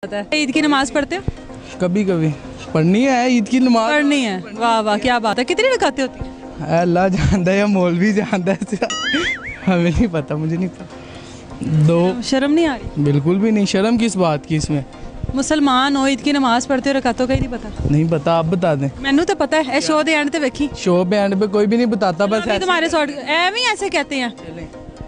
ईद की नमाज पढ़ते हो? कभी कभी पढ़नी है ईद की नमाज। पढ़नी है, वाह वाह क्या बात है। कितनी रकातें होती हैं? अल्लाह जानता है या मौलवी जानता है, हमें नहीं पता, मुझे नहीं पता। दो। शर्म नहीं आ रही? बिल्कुल भी नहीं, शर्म किस बात की इसमें। मुसलमान हो, ईद की नमाज पढ़ते हो, रकातों का ही नहीं पता? नहीं पता, आप बता दें। मैनू तो पता है, शो दे एंड ते वेखी शो बैंड पे कोई भी नहीं बताता, बस अभी तुम्हारे सॉर्ट एवं ही ऐसे कहते हैं।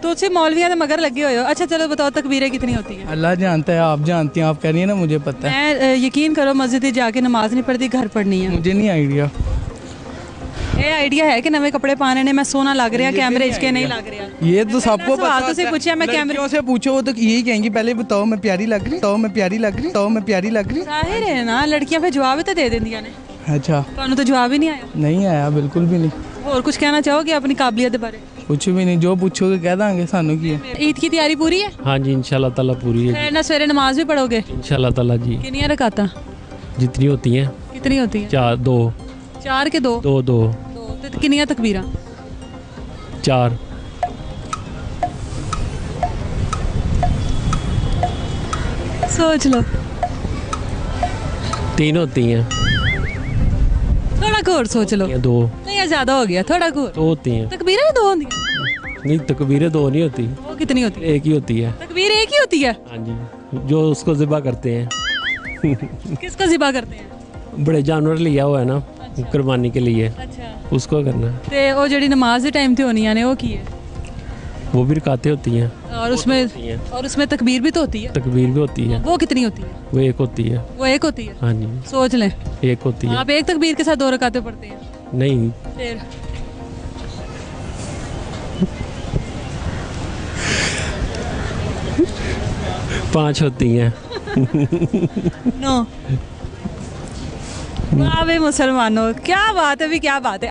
तो उसे मौलविया के मगर लगे हुए हो। अच्छा चलो बताओ, तकबीरें कितनी होती है? अल्लाह जानता है, आप जानती हैं, आप कह रही हैं ना मुझे पता है। मैं यकीन करो मस्जिद जाके नमाज नहीं पढ़ती, घर पढ़नी है। मुझे नहीं आइडिया। ये आइडिया है कि नवे कपड़े पाने ने मैं सोना लग रहा, कैमरे के नहीं लग रहा। ये तो सबको सवाल पता तुझसे पूछा, मैं कैमरे लड़कियों से पूछो वो तो यही कहेंगी, पहले बताओ मैं प्यारी लग रही, बताओ मैं प्यारी लग रही, बताओ मैं प्यारी लग रही। जाहिर है ना, लड़कियां फिर जवाब ही तो दे देंदिया ने। अच्छा, ਤੁਹਾਨੂੰ तो जवाब ही नहीं आया? नहीं आया, बिल्कुल भी नहीं। और कुछ कहना चाहोगे अपनी काबिलियत के बारे? कुछ भी नहीं, जो पूछोगे कह देंगे सानू की है। ईद की तैयारी पूरी है? हाँ जी, इंशाल्लाह ताला पूरी है। फिर ना सवेरे नमाज भी पढ़ोगे? इंशाल्लाह ताला जी, कितनी रकाता? जितनी होती हैं। कितनी होती है? चार, दो चार के दो? दो दो दो तो कितनी तकबीरा? चार। सोच लो। तीन होती हैं। थोड़ा और सोच लो। ये दो नहीं ये ज्यादा हो गया, थोड़ा और। दो होती हैं। तकबीरें भी दो होंगी? नहीं, तकबीरें दो नहीं होती, वो कितनी होती है? एक ही होती है। तकबीर एक ही होती है? हाँ जी, जो उसको ज़िबा करते हैं। किसका ज़िबा करते हैं? बड़े जानवर लिया हुआ है ना, कुर्बानी के लिए, अच्छा। उसको करना है। ते वो जड़ी नमाज के टाइम ते होनी ने वो की है? वो भी रकातें होती हैं। और उसमें तकबीर भी तो होती है। तकबीर भी होती है। वो कितनी होती है? वो एक होती है। वो एक होती है? हाँ जी, सोच लें। एक होती है। आप एक तकबीर के साथ दो रकातें पढ़ते हैं? नहीं, फिर पांच होती हैं। नो। वाह बे मुसलमानों, क्या बात है भी, क्या बात है।